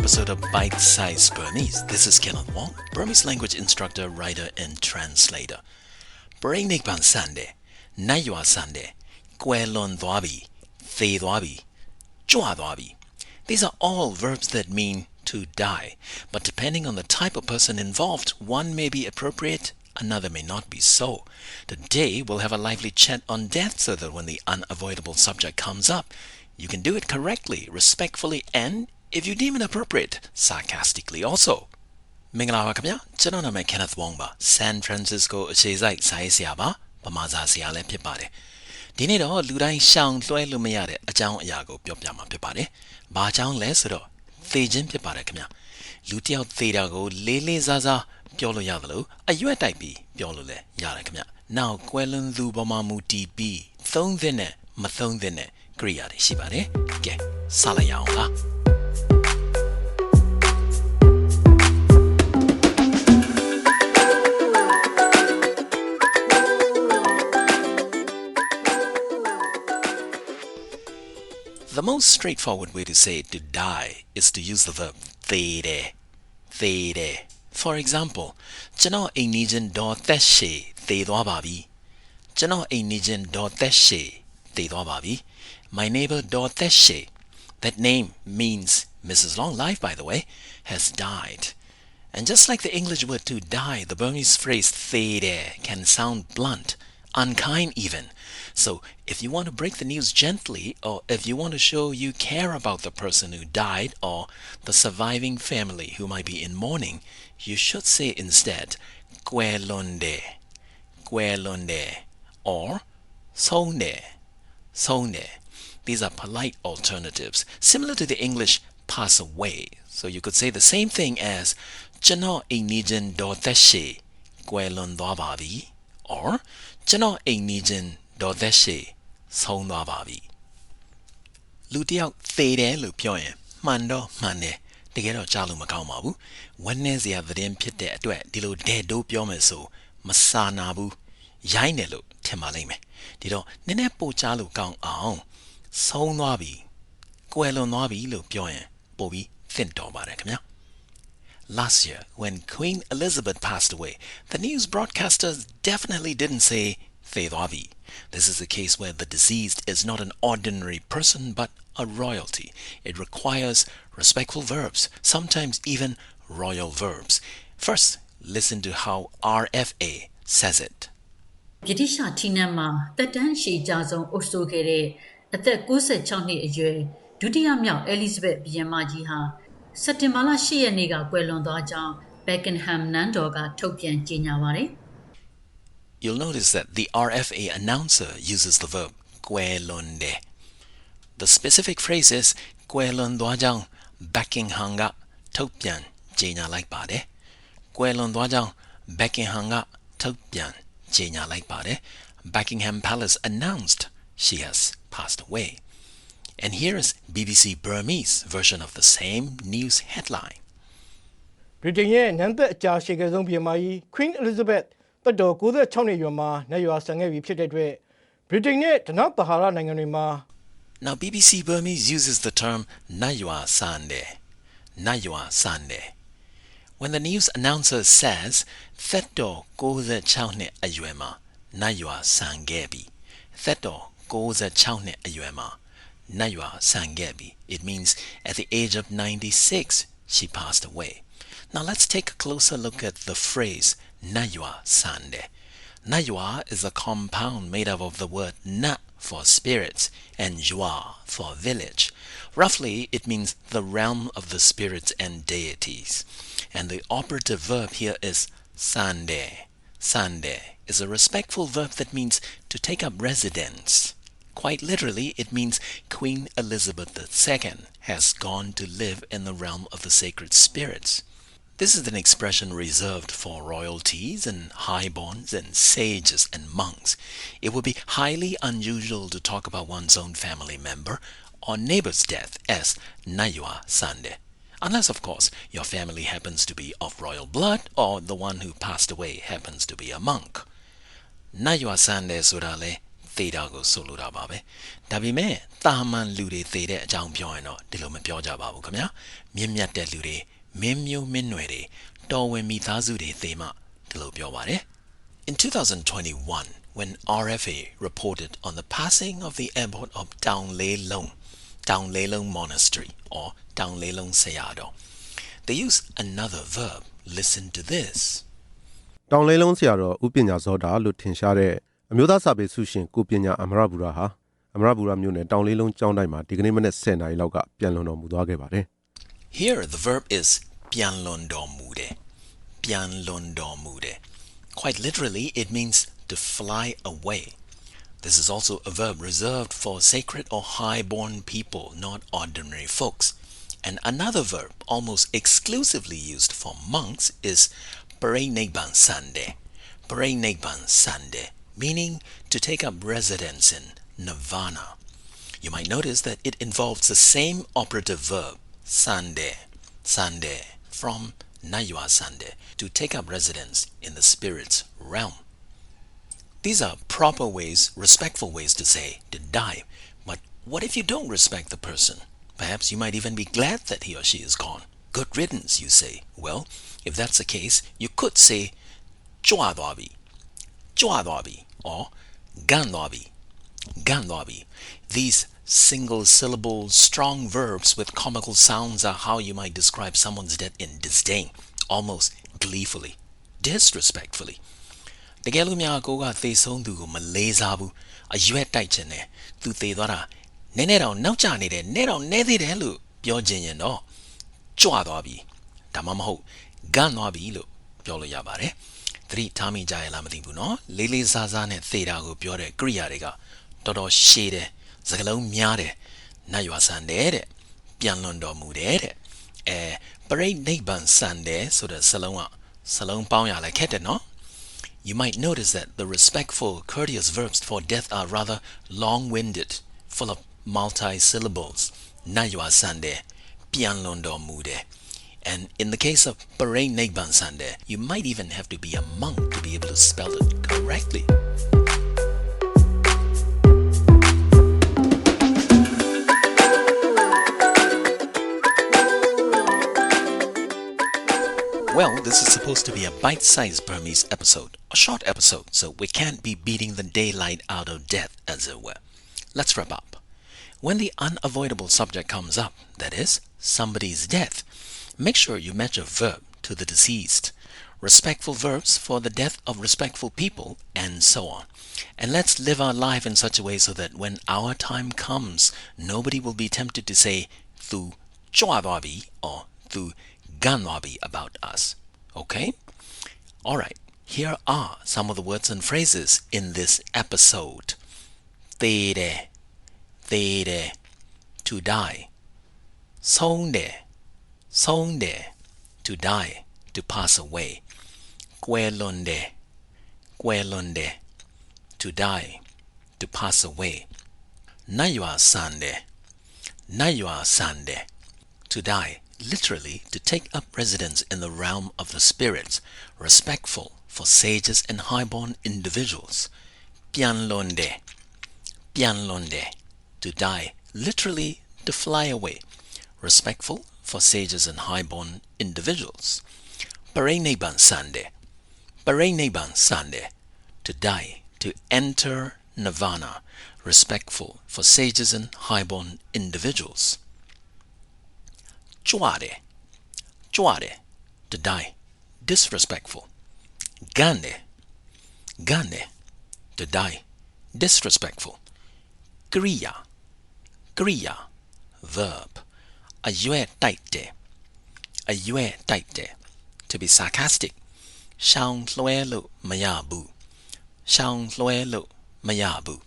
episode of Bite Size Burmese. This is Kenneth Wong, Burmese language instructor, writer, and translator. Brainic Ban Sande, Naywa Sande, Kwelon Dwabi, Thay Dwabi, Chua Dwabi. These are all verbs that mean to die, but depending on the type of person involved, one may be appropriate, another may not be so. Today, we'll have a lively chat on death so that when the unavoidable subject comes up, you can do it correctly, respectfully, and, if you deem it appropriate, sarcastically also. မင်္ဂလာပါခင်ဗျာကျွန်တော်နာမည် Kenneth Wong ပါ San Francisco အခြေစိုက်စာရေးဆရာပါဗမာစာဆရာလည်းဖြစ်ပါတယ်ဒီနေ့တော့လူတိုင်းရှောင်လွှဲလို့မရတဲ့အကြောင်းအရာကိုပြောပြမှာဖြစ်ပါတယ်ဘာကြောင့်လဲဆိုတော့သေခြင်းဖြစ်ပါတယ်ခင်ဗျာလူတစ်ယောက်သေတာကိုလေးလေးစားစားပြောလို့ရတယ်လို့အရွက်တိုက်ပြီးပြောလို့လည်းရတယ်ခင်ဗျာနောက်ကွယ်လွန်သူပေါ်မှာမူတည်ပြီးသုံးသင့်နဲ့မသုံးသင့်တဲ့ကရိယာတွေရှိပါတယ်ကဲစလိုက်ရအောင်လားThe most straightforward way to say to die is to use the verb thede. For example, ကျွန်တော်အိမ်နီးချင်းဒေါ်သက်ရှည်သေသွားပါပြီကျွန်တော်အိမ်နီးချင်းဒေါ်သက်ရှည်သေသွားပါပြီ My neighbor ဒေါ်သက်ရှည် That name means Mrs. Long Life, by the way, has died. And just like the English word to die, the Burmese phrase thede can sound blunt, unkind even. So, if you want to break the news gently, or if you want to show you care about the person who died or the surviving family who might be in mourning, you should say instead, kwelonde, or sonde. These are polite alternatives, similar to the English pass away. So you could say the same thing as, Jano inijin do teshe, kwelon dwababi, or Jano inijin do teshe, son dwababi. လူတစ်ယောက်သေတယ်လို့ပြောရင်မှန်တော့မှန်တယ်တကယ်တော့ကြားလို့မကောင်းပါဘူးဝမ်းနည်းစရာသတင်းဖြစ်တဲ့အတွက်ဒီလိုဒဲ့ဒိုးပြောမယ်ဆိုမစာနာဘူးရိုင်းတယ်လို့ထင်ပါလိမ့်မယ်ဒီတော့နည်းနည်းပိုကြားလို့ကောင်းအောင်ဆုံးသွားပြီကွယ်လွန်သွားပြီလို့ပြောရင်ပိုပြီးသင့်တော်ပါတယ်ခင်ဗျာ Last year, when Queen Elizabeth passed away, the news broadcasters definitely didn't say Thay Dwabi. This is a case where the deceased is not an ordinary person but a royalty. It requires respectful verbs, sometimes even royal verbs. First, listen to how RFA says it. ဗြိတိရှထီနန်းမှာတက်တန်းရှည်ကြဆုံးအုပ်စိုးခဲ့တဲ့အသက်96နှစ်အရွယ်ဒုတိယမြောက်အဲလိဇဘက်ဘုရင်မကြီးဟာစက်တင်ဘာလ10ရက်နေ့ကကွယ်လွန်သွားကြောင်း Buckingham နန်းတော်ကထုတ်ပြန်ကြေညာပါတယ် You'll notice that the RFA announcer uses the verb kwelonde. The specific phrase is kwelon dwajang Buckingham ga tokpyan jenya like bade. Kwelon dwajang Buckingham ga tokpyan jenya like bade. Buckingham Palace announced she has passed away. And here is BBC Burmese version of the same news headline. Britain ရဲ့နန်းသက်အကြာရှည်ကဆုံးပြည်မကြီး Queen Elizabeth တက်တော်96နှစ်ရွယ်မှာနေရွာဆန်ခဲ့ပြီဖြစ်တဲ့အတွက် Britain နဲ့တနောက်သဟာရနိုင်ငံတွေမှာ Now BBC Burmese uses the term Naywa Sande. When the news announcer says Thetor 96နှစ်အရွယ်မှာ Naywa Sangebi. Thetor 96နှစ်အရွယ်မှာ Naywa Sangebi. It means at the age of 96 she passed away. Now let's take a closer look at the phrase Naywa Sande. Naywa is a compound made up of the word na for spirits and yua for village. Roughly, it means the realm of the spirits and deities. And the operative verb here is sande. Sande is a respectful verb that means to take up residence. Quite literally, it means Queen Elizabeth II has gone to live in the realm of the sacred spirits. This is an expression reserved for royalties and highborns and sages and monks. It would be highly unusual to talk about one's own family member or neighbor's death as Naywa Sande. Unless, of course, your family happens to be of royal blood or the one who passed away happens to be a monk. Naywa Sande surale သေတာကိုဆိုလိုတာပါပဲဒါပေမဲ့တာမန်လူတွေသေတဲ့အကြောင်းပြောရင်တော့ဒီလိုမပြောကြပါဘူးခင်ဗျာမြင့်မြတ်တဲ့လူတွေမင်းမျိုးမင်းနွယ်တွေတော်ဝင်မိသားစုတွေသေမှဒီလိုပြောပါတယ် In 2021 when RFA reported on the passing of the airport of Down Lei Long Monastery or Down Lei Long Sayado they used another verb listen to this တောင်လေးလုံးဆရာတော်ဦးပညာဇောတာလို့ထင်ရှားတဲ့အမျိုးသားစာပေဆုရှင်ကိုပညာအမရဘူရာဟာအမရဘူရာမြို့နယ်တောင်လေးလုံးကျောင်းတိုင်းမှာဒီကနေ့မနေ့10 နာရီလောက်ကပြန်လွန်တော်မူသွားခဲ့ပါတယ် Here the verb is ပြန်လွန်တော်မူတယ်ပြန်လွန်တော်မူတယ် Quite literally it means to fly away This is also a verb reserved for sacred or highborn people not ordinary folks And another verb almost exclusively used for monks is Parinegban Sande, meaning to take up residence in Nirvana. You might notice that it involves the same operative verb, Sande, from Nayua Sande, to take up residence in the spirit's realm. These are proper ways, respectful ways to say to die. But what if you don't respect the person? Perhaps you might even be glad that he or she is gone. Good riddance, you say. Well, if that's the case, you could say Chua Dwabi or Gan Dwabi. These single syllable strong verbs with comical sounds are how you might describe someone's death in disdain, almost gleefully, disrespectfully. တကယ်လို့များကိုကသေဆုံးသူကိုမလေးစားဘူးအရွက်တိုက်ခြင်းနဲ့သူသေသွားတာနည်းနည်းတော့နောက်ကျနေတယ်နည်းတော့နည်းသေးတယ်လို့ပြောခြင်းရင်တော့ကြွသွားပြီဒါမှမဟုတ်ဂန့်သွားပြီလို့ပြောလို့ရပါတယ်သတိထားမိကြရလားမသိဘူးနော်လေးလေးစားစားနဲ့သေတာကိုပြောတဲ့ကရိယာတွေကတော်တော်ရှည်တယ်စကားလုံးများတယ်နတ်ရွာဆန်တယ်တဲ့ပြန်လွန်တော်မူတယ်တဲ့ပရိနိဗ္ဗာန်ဆန်တယ်ဆိုတဲ့စလုံးပေါင်းရလဲခက်တယ်နော်You might notice that the respectful, courteous verbs for death are rather long-winded, full of multi-syllables. Naywa Sande, Pianlondo Mude. And in the case of Paray Negban Sande, you might even have to be a monk to be able to spell it correctly. Well, this is supposed to be a bite-sized Burmese episode, a short episode, so we can't be beating the daylight out of death, as it were. Let's wrap up. When the unavoidable subject comes up, that is, somebody's death, make sure you match a verb to the deceased, respectful verbs for the death of respectful people, and so on. And let's live our life in such a way so that when our time comes, nobody will be tempted to say thu choababi or thu ganwabi about us. Okay? Alright, here are some of the words and phrases in this episode. Tere, to die. Songde, to die, to pass away. Kwelonde, to die, to pass away. Naywa Sande, to die. Literally, to take up residence in the realm of the spirits, respectful for sages and highborn individuals. Pianlonde, to die. Literally, to fly away, respectful for sages and highborn individuals. Pareneban Sande, to die, to enter Nirvana, respectful for sages and highborn individuals. Chuade, to die, disrespectful. Gande, to die, disrespectful. Kriya, verb. Ayue taite, to be sarcastic. Shaung loelu mayabu,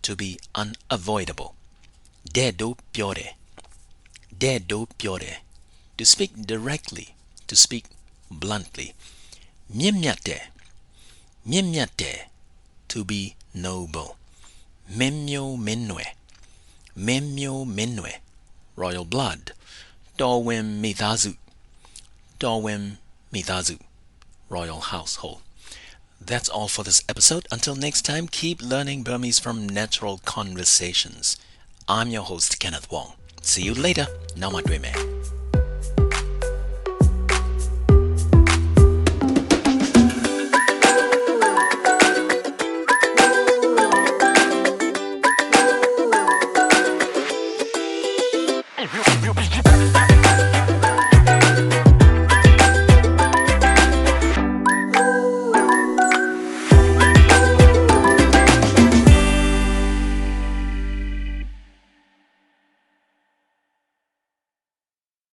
to be unavoidable. Dedo piore, to speak directly, to speak bluntly. Myemyate, to be noble. Memyo minwe, royal blood. Dorwem mithazu, royal household. That's all for this episode. Until next time, keep learning Burmese from natural conversations. I'm your host, Kenneth Wong. See you later. Now, my dream man.